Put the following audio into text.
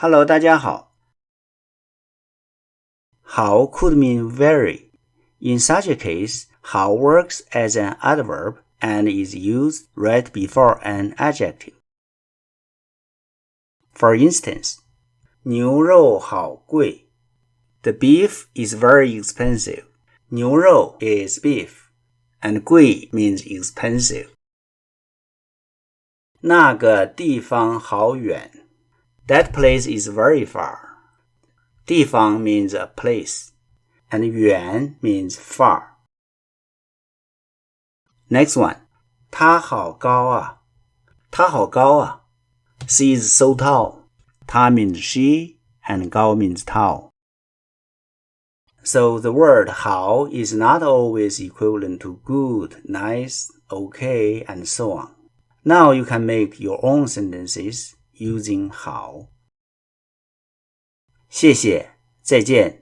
Hello， 大家好。How could mean very. In such a case, how works as an adverb and is used right before an adjective. For instance, 牛肉好贵. The beef is very expensive. 牛肉 is beef, and 贵 means expensive. 那个地方好远. That place is very far. 地方 means a place, and 远 means far. Next one. 她好高啊. 她好高啊. She is so tall. 她 means she, and 高 means tall. So the word 好 is not always equivalent to good, nice, okay, and so on. Now you can make your own sentences using 好. 谢谢，再见。